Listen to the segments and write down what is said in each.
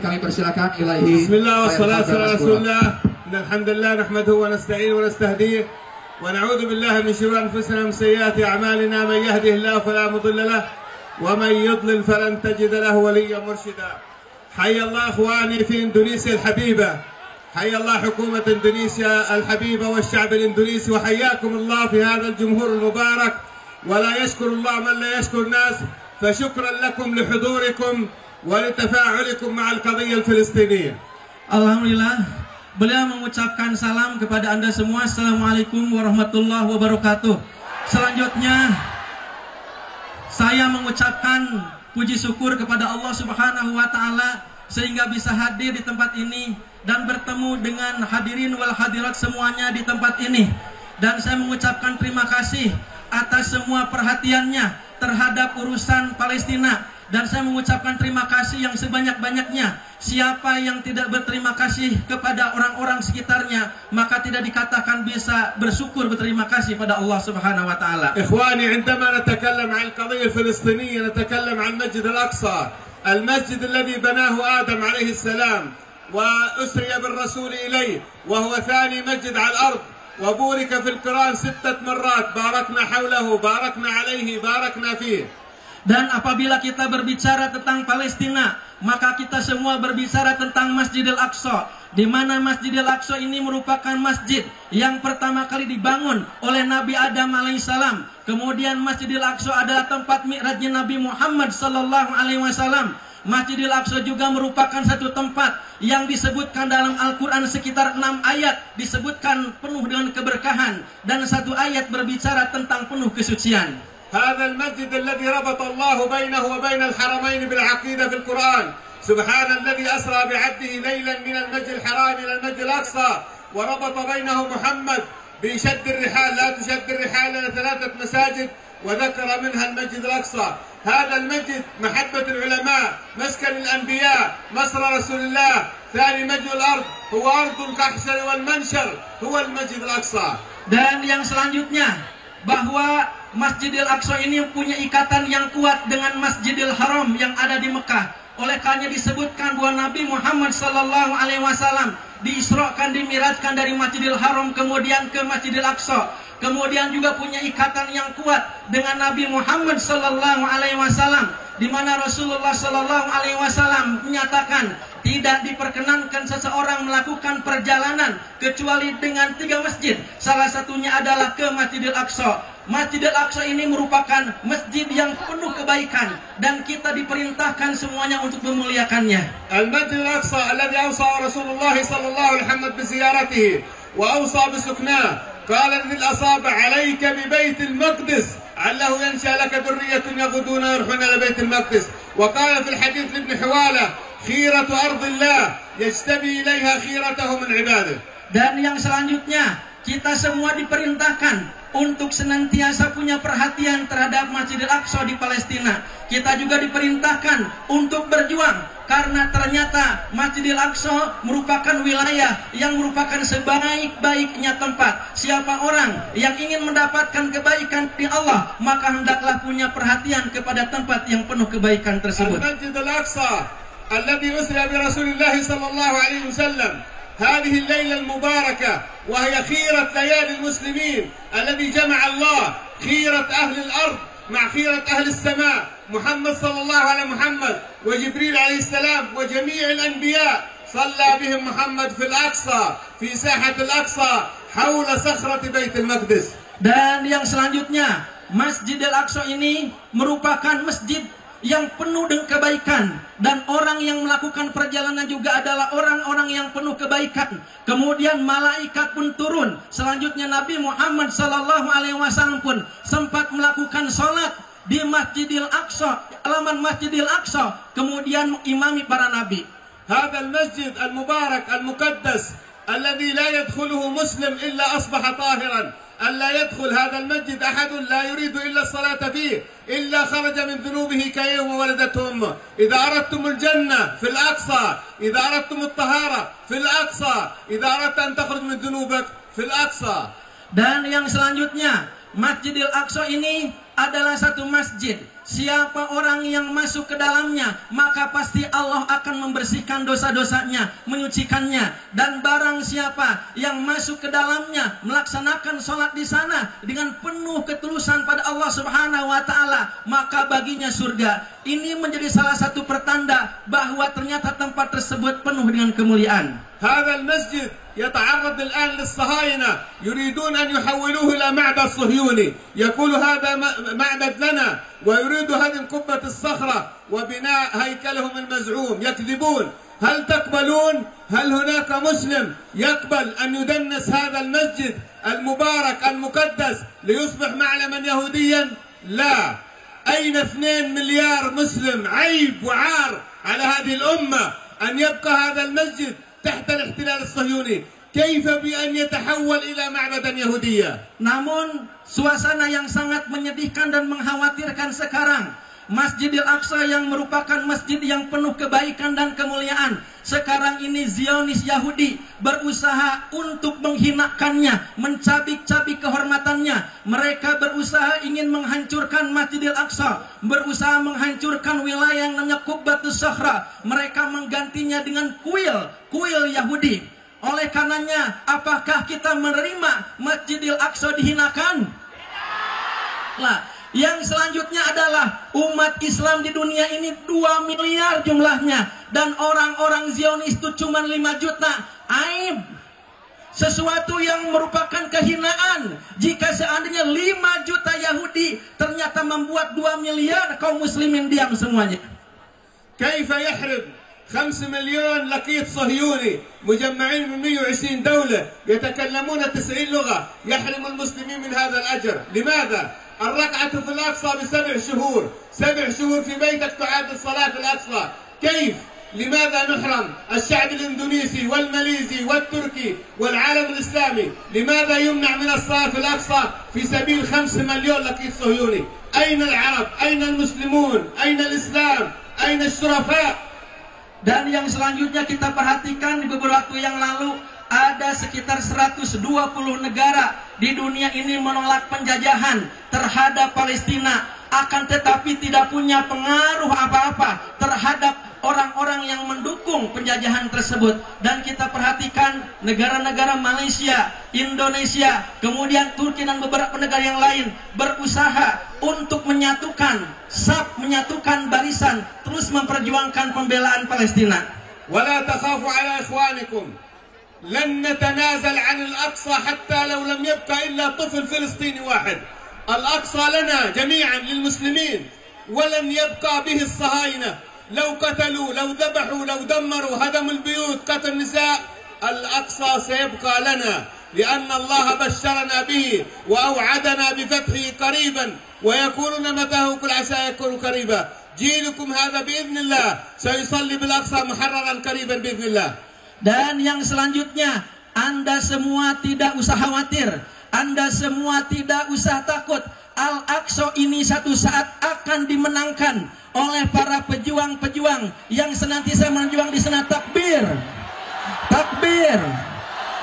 kami persilakan ilahi. Bismillah wassalatu ala rasulillah. Alhamdulillah nahmaduhu wa nasta'inuhu wa nastahdiih wa na'udzu billahi min shururi anfusina wa min sayyiati a'malina man yahdihillahu fala mudilla lahu wa man yudlil falan tajid lahu waliyyan murshida. Hayya Allah ikhwani fi Indonesia al-habiba. حيا الله حكومة إندونيسيا الحبيبة والشعب الإندونيسي وحياكم الله في هذا الجمهور المبارك ولا يشكر الله من لا يشكر الناس فشكرا لكم لحضوركم ولتفاعلكم مع القضية الفلسطينية. Alhamdulillah, beliau mengucapkan salam kepada Anda semua. Assalamualaikum warahmatullahi wabarakatuh. Selanjutnya saya mengucapkan puji syukur kepada Allah Subhanahu wa taala sehingga bisa hadir di tempat ini dan bertemu dengan hadirin wal hadirat semuanya di tempat ini. Dan saya mengucapkan terima kasih atas semua perhatiannya terhadap urusan Palestina. Dan saya mengucapkan terima kasih yang sebanyak-banyaknya. Siapa yang tidak berterima kasih kepada orang-orang sekitarnya, maka tidak dikatakan bisa bersyukur berterima kasih pada Allah Subhanahu wa taala. Ikhwani, عندما نتكلم عن القضية الفلسطينية نتكلم عن مسجد الأقصى، المسجد الذي بناه آدم عليه السلام وأسري بالرسول إليه وهو ثاني مسجد على الأرض وبورك في القرآن 6 مرات باركنا حوله باركنا عليه باركنا فيه. Dan apabila kita berbicara tentang Palestina, maka kita semua berbicara tentang Masjidil Aqsa, di mana Masjidil Aqsa ini merupakan masjid yang pertama kali dibangun oleh Nabi Adam alaihissalam. Kemudian Masjidil Aqsa adalah tempat mi'rajnya Nabi Muhammad sallallahu alaihi wasallam. Masjidil Aqsa juga merupakan satu tempat yang disebutkan dalam Al-Quran sekitar 6 ayat disebutkan penuh dengan keberkahan, dan 1 ayat berbicara tentang penuh kesucian. هذا المسجد الذي ربط الله بينه وبين الحرمين بالعقيدة في القرآن. سبحان الذي أسرى بعبده ليلا من المسجد الحرام إلى المسجد الأقصى وربط بينه محمد بشد الرحال. لا تشد الرحال إلى 3 مساجد وذكر منها المسجد الأقصى. هذا المسجد محبة العلماء، مسكن الأنبياء، مصر رسول الله، ثاني مسجد الأرض هو أرض الكحشر والمنشر هو المسجد الأقصى. Dan yang selanjutnya, bahwa Masjidil Aqsa ini punya ikatan yang kuat dengan Masjidil Haram yang ada di Mekah. Oleh karena disebutkan bahwa Nabi Muhammad sallallahu alaihi wasallam diisrakan, dimi'rajkan dari Masjidil Haram kemudian ke Masjidil Aqsa. Kemudian juga punya ikatan yang kuat dengan Nabi Muhammad sallallahu alaihi wasallam, di mana Rasulullah sallallahu alaihi wasallam menyatakan tidak diperkenankan seseorang melakukan perjalanan kecuali dengan 3 masjid. Salah satunya adalah ke Masjidil Aqsa. Masjidil Aqsa ini merupakan masjid yang penuh kebaikan dan kita diperintahkan semuanya untuk memuliakannya. Al-Masjid Al-Aqsa alladhi awsa Rasulullah sallallahu alaihi wasallam biziyaratihi wa awsa bisuknah. Qala lil asaba 'alayka bi Baitil Maqdis allahu yansha laka dhurriyyatun yaquduna yarhuna ila Baitil Maqdis. Wa qala fil hadits Ibn Hiwala khiratu ardillah yajtabi ilaiha khiratahu min ibadihi. Dan yang selanjutnya, kita semua diperintahkan untuk senantiasa punya perhatian terhadap Masjidil Aqsa di Palestina. Kita juga diperintahkan untuk berjuang karena ternyata Masjidil Aqsa merupakan wilayah yang merupakan sebaik-baiknya tempat. Siapa orang yang ingin mendapatkan kebaikan di Allah, maka hendaklah punya perhatian kepada tempat yang penuh kebaikan tersebut. Masjidil Aqsa alladhi usra bi Rasulillah sallallahu alaihi wasallam. هذه الليلة المباركة وهي خيرة ليالي المسلمين الذي جمع الله خيرة أهل الأرض مع خيرة أهل السماء محمد صلى الله على محمد وجبريل عليه السلام وجميع الأنبياء صلى بهم محمد في الأقصى في ساحة الأقصى حول صخرة بيت المقدس. Dan yang selanjutnya, Masjidil Aqsa ini merupakan masjid yang penuh dengan kebaikan, dan orang yang melakukan perjalanan juga adalah orang-orang yang penuh kebaikan. Kemudian malaikat pun turun. Selanjutnya Nabi Muhammad sallallahu alaihi wasallam pun sempat melakukan salat di Masjidil Aqsa, halaman Masjidil Aqsa, kemudian mengimami para nabi. هذا المسجد المبارك المقدس الذي لا يدخله مسلم إلا أصبح طاهرا. ألا يدخل هذا المسجد أحد لا يريد إلا الصلاة فيه إلا خرج من ذنوبه كيوم ولدته أمه. إذا أردتم الجنة في الأقصى، إذا أردتم الطهارة في الأقصى، إذا أردت أن تخرج من ذنوبك في الأقصى. Dan yang selanjutnya, Masjidil Aqsa ini adalah satu masjid. Siapa orang yang masuk ke dalamnya, maka pasti Allah akan membersihkan dosa-dosanya, menyucikannya. Dan barang siapa yang masuk ke dalamnya, melaksanakan sholat di sana dengan penuh ketulusan pada Allah Subhanahu wa Ta'ala, maka baginya surga. Ini menjadi salah satu pertanda bahwa ternyata tempat tersebut penuh dengan kemuliaan. هذا المسجد يتعرض الآن للصهاينة يريدون أن يحولوه إلى معبد صهيوني، يقول هذا معبد لنا، ويريد هدم قبة الصخرة وبناء هيكلهم المزعوم. يكذبون. هل تقبلون؟ هل هناك مسلم يقبل أن يدنس هذا المسجد المبارك المقدس ليصبح معلما يهوديا؟ لا. أين 2 مليار مسلم؟ عيب وعار على هذه الأمة أن يبقى هذا المسجد تحت الاحتلال الصهيوني. كيف بأن يتحول إلى معبدا يهودية؟ Namun suasana yang sangat menyedihkan dan mengkhawatirkan sekarang, Masjidil Aqsa yang merupakan masjid yang penuh kebaikan dan kemuliaan, sekarang ini Zionis Yahudi berusaha untuk menghinakannya, mencabik-cabik kehormatannya. Mereka berusaha ingin menghancurkan Masjidil Aqsa, berusaha menghancurkan wilayah yang namanya Qubbatus Sakhra. Mereka menggantinya dengan kuil Yahudi. Oleh karenanya, apakah kita menerima Masjidil Aqsa dihinakan? Lah, yang selanjutnya adalah umat Islam di dunia ini 2 miliar jumlahnya, dan orang-orang Zionis itu cuma 5 juta. Aib. Sesuatu yang merupakan kehinaan jika seandainya 5 juta Yahudi ternyata membuat 2 miliar kaum muslimin diam semuanya. كيف يحرم 5 مليون لقيط صهيوني مجمعين من 120 دولة يتكلمون 90 لغة، يحرم المسلمين من هذا الأجر؟ لماذا؟ الركعة في الأقصى ب7 شهور، 7 شهور في بيتك تعاد الصلاة في الأقصى. كيف؟ لماذا نحرم الشعب الإندونيسي والماليزي والتركي والعالم الإسلامي؟ لماذا يمنع من الصلاة في الأقصى في سبيل 5 مليون لقيط صهيوني؟ أين العرب؟ أين المسلمون؟ أين الإسلام؟ أين الشرفاء؟ Dan yang selanjutnya kita perhatikan, di beberapa waktu yang lalu ada sekitar 120 negara di dunia ini menolak penjajahan terhadap Palestina, akan tetapi tidak punya pengaruh apa-apa terhadap orang-orang yang mendukung penjajahan tersebut. Dan kita perhatikan negara-negara Malaysia, Indonesia, kemudian Turki dan beberapa negara yang lain berusaha untuk menyatukan saf, menyatukan barisan, terus memperjuangkan pembelaan Palestina. ولا تخافوا على إخوانكم، لن نتنازل عن الأقصى حتى لو لم يبقى إلا طفل فلسطيني واحد. الأقصى لنا جميعا للمسلمين، ولن يبقى به الصهاينة. لو قتلوا، لو ذبحوا، لو دمروا، هدموا البيوت، قتلوا النساء، الأقصى سيبقى لنا، لأن الله بشرنا به وأوعدنا بفتحه قريبا، ويقولون متى هو؟ قل عسى يكون قريبا. جيلكم هذا بإذن الله سيصلي بالأقصى محررا قريبا بإذن الله. Dan yang selanjutnya, Anda semua tidak usah khawatir, Anda semua tidak usah takut. Al-Aqsa ini satu saat akan dimenangkan oleh para pejuang-pejuang yang senantiasa berjuang di sana. Takbir, takbir,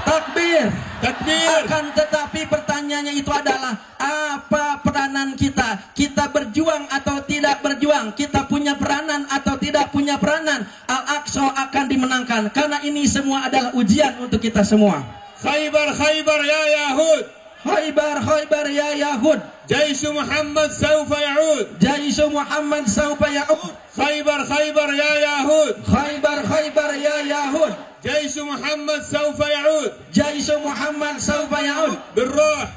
takbir, takbir. Akan tetapi pertanyaannya itu adalah, apa peranan kita? Kita berjuang atau tidak berjuang? Kita punya peranan atau tidak punya peranan? Al-Aqsa akan dimenangkan, karena ini semua adalah ujian untuk kita semua. Khaybar, Khaybar ya Yahud. Khaybar, Khaybar ya Yahud. جيش محمد سوف يعود. جيش محمد سوف يعود. خيبر خيبر يا يهود. خيبر خيبر يا يهود. جيش محمد سوف يعود. جيش محمد سوف يعود. بالروح،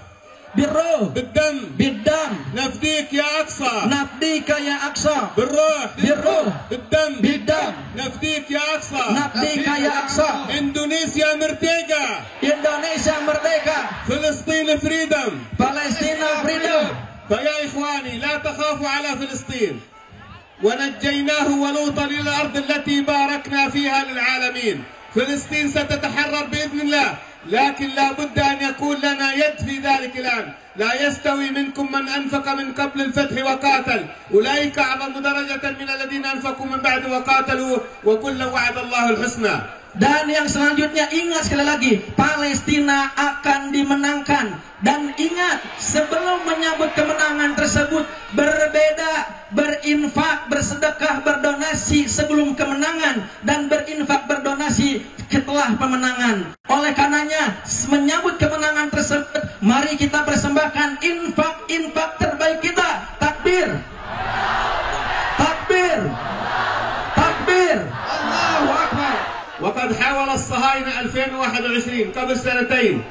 بالروح، بالدم، بالدم. نفديك يا أقصى. نفديك يا أقصى. بالروح، بالروح، بالدم، بالدم. نفديك يا أقصى. نفديك يا أقصى. إندونيسيا مرديكا. إندونيسيا مرديكا. فلسطين فريدم. فلسطين فريدم. فيا إخواني لا تخافوا على فلسطين، ونجيناه ولوطا إلى الأرض التي باركنا فيها للعالمين. فلسطين ستتحرر بإذن الله، لكن لا بد أن يكون لنا يد في ذلك الآن. لا يستوي منكم من أنفق من قبل الفتح وقاتل، أولئك أعظم درجة من الذين أنفقوا من بعد وقاتلوا، وكلا وعد الله الحسنى. Dan yang selanjutnya, ingat sekali lagi, Palestina akan dimenangkan. Dan ingat, sebelum menyambut kemenangan tersebut, berbeda, berinfak, bersedekah, berdonasi sebelum kemenangan, dan berinfak, berdonasi setelah pemenangan. Oleh karenanya, menyambut kemenangan tersebut, mari kita persembahkan infak terbaik kita. Takbir, takbir, takbir. Allahu Akbar. وقد حاول الصهاينة 2021 قبل سنتين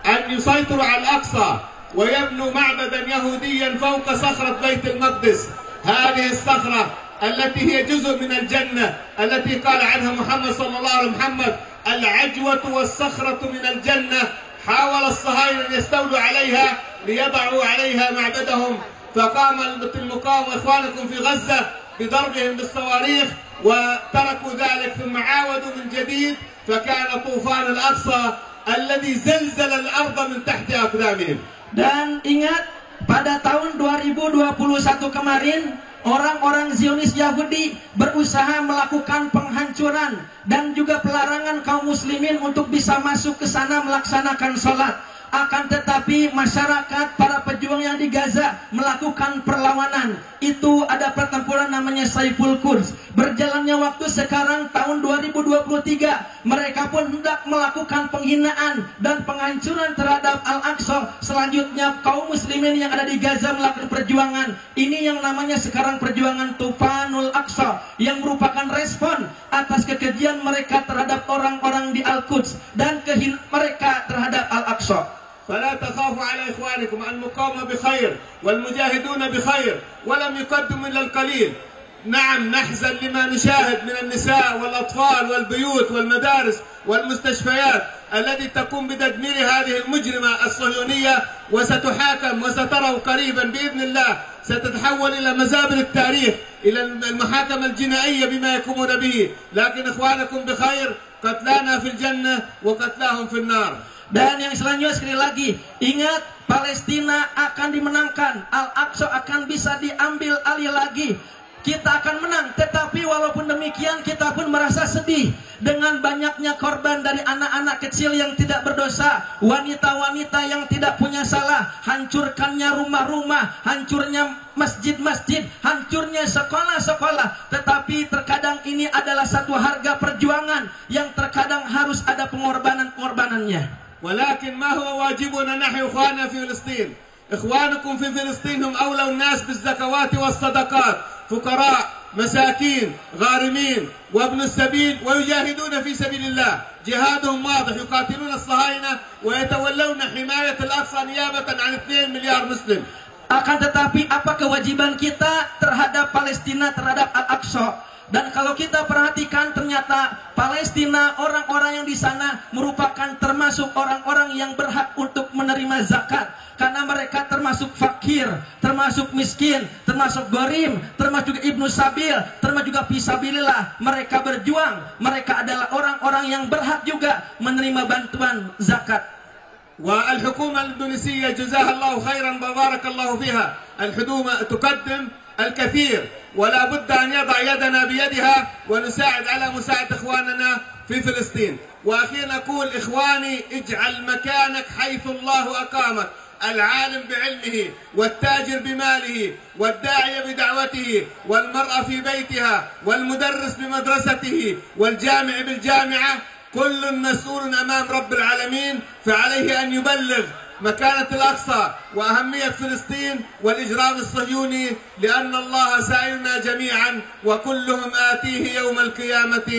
أن يسيطروا على الأقصى ويبنوا معبدا يهوديا فوق صخرة بيت المقدس. هذه الصخرة التي هي جزء من الجنة التي قال عنها محمد صلى الله عليه وسلم العجوة والصخرة من الجنة. حاول الصهاينة أن يستولوا عليها ليضعوا عليها معبدهم، فقام المقاومة إخوانكم في غزة بضربهم بالصواريخ وتركوا ذلك، ثم عاودوا من جديد، فكان طوفان الأقصى الذي زلزل الأرض من تحت أقدامهم. Dan ingat, pada tahun 2021 kemarin, orang-orang Zionis Yahudi berusaha melakukan penghancuran dan juga pelarangan kaum muslimin untuk bisa masuk ke sana melaksanakan sholat. Akan tetapi masyarakat, para pejuang yang di Gaza melakukan perlawanan. Itu ada pertempuran namanya Saiful Quds. Berjalannya waktu sekarang tahun 2023, mereka pun hendak melakukan penghinaan dan penghancuran terhadap Al-Aqsa. Selanjutnya kaum muslimin yang ada di Gaza melakukan perjuangan. Ini yang namanya sekarang perjuangan Tufanul Aqsa, yang merupakan respon atas kekejian mereka terhadap orang-orang di Al-Quds dan kehinaan mereka terhadap Al-Aqsa. فلا تخافوا على إخوانكم، المقاومة بخير والمجاهدون بخير ولم يقدموا إلا القليل. نعم نحزن لما نشاهد من النساء والأطفال والبيوت والمدارس والمستشفيات التي تقوم بتدمير هذه المجرمة الصهيونية، وستحاكم وستروا قريبا بإذن الله ستتحول إلى مزابل التاريخ، إلى المحاكمة الجنائية بما يقومون به. لكن إخوانكم بخير، قتلانا في الجنة وقتلاهم في النار. Dan yang selanjutnya sekali lagi, ingat, Palestina akan dimenangkan, Al-Aqsa akan bisa diambil alih lagi. Kita akan menang, tetapi walaupun demikian kita pun merasa sedih dengan banyaknya korban dari anak-anak kecil yang tidak berdosa, wanita-wanita yang tidak punya salah, hancurkannya rumah-rumah, hancurnya masjid-masjid, hancurnya sekolah-sekolah. Tetapi terkadang ini adalah satu harga perjuangan yang terkadang harus ada pengorbanan-pengorbanannya. ولكن ما هو واجبنا نحن إخواننا في فلسطين؟ إخوانكم في فلسطين هم أولى الناس بالزكوات والصدقات، فقراء، مساكين، غارمين، وابن السبيل، ويجاهدون في سبيل الله. جهادهم واضح، يقاتلون الصهاينة ويتولون حماية الأقصى نيابة عن 2 مليار مسلم. Akan tetapi apa kewajiban kita terhadap Palestina, terhadap Al-Aqsa? Dan kalau kita perhatikan, ternyata Palestina, orang-orang yang di sana merupakan termasuk orang-orang yang berhak untuk menerima zakat, karena mereka termasuk fakir, termasuk miskin, termasuk gorim, termasuk juga ibnu sabil, termasuk juga fisabilillah. Mereka berjuang, mereka adalah orang-orang yang berhak juga menerima bantuan zakat. والحكومة الإندونيسية جزاها الله خيرا وبارك الله فيها، الحكومة تقدم الكثير ولا بد أن يضع يدنا بيدها ونساعد على مساعدة إخواننا في فلسطين. وأخيرا أقول إخواني، اجعل مكانك حيث الله أقامك، العالم بعلمه والتاجر بماله والداعية بدعوته والمرأة في بيتها والمدرس بمدرسته والجامع بالجامعة، كل مسؤول أمام رب العالمين، فعليه أن يبلغ مكانة الأقصى وأهمية فلسطين والإجرام الصهيوني، لأن الله سائلنا جميعا وكلهم آتيه يوم القيامة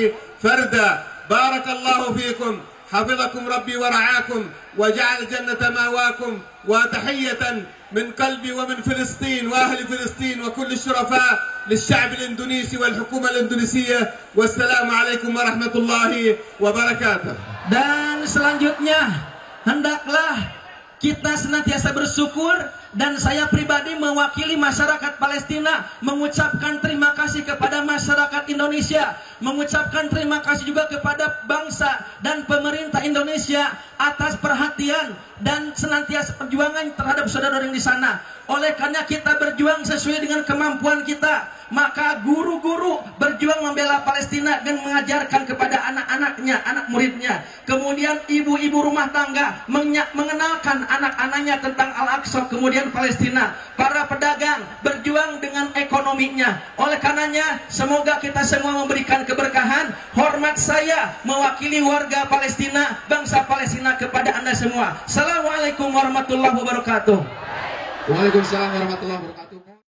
فردا. بارك الله فيكم، حفظكم ربي ورعاكم وجعل الجنة مأواكم. وتحية من قلبي ومن فلسطين وأهل فلسطين وكل الشرفاء للشعب الإندونيسي والحكومة الإندونيسية، والسلام عليكم ورحمة الله وبركاته. Dan selanjutnya, hendaklah kita senantiasa bersyukur, dan saya pribadi mewakili masyarakat Palestina mengucapkan terima kasih kepada masyarakat Indonesia, mengucapkan terima kasih juga kepada bangsa dan pemerintah Indonesia atas perhatian dan senantiasa perjuangan terhadap saudara yang di sana. Oleh karena kita berjuang sesuai dengan kemampuan kita, Maka guru-guru berjuang membela Palestina dan mengajarkan kepada anak-anaknya, anak muridnya. Kemudian ibu-ibu rumah tangga mengenalkan anak-anaknya tentang Al-Aqsa, kemudian Palestina. Para pedagang berjuang dengan ekonominya. Oleh karenanya, semoga kita semua memberikan keberkahan. Hormat saya mewakili warga Palestina, bangsa Palestina kepada Anda semua. Assalamualaikum warahmatullahi wabarakatuh. Waalaikumsalam warahmatullahi wabarakatuh.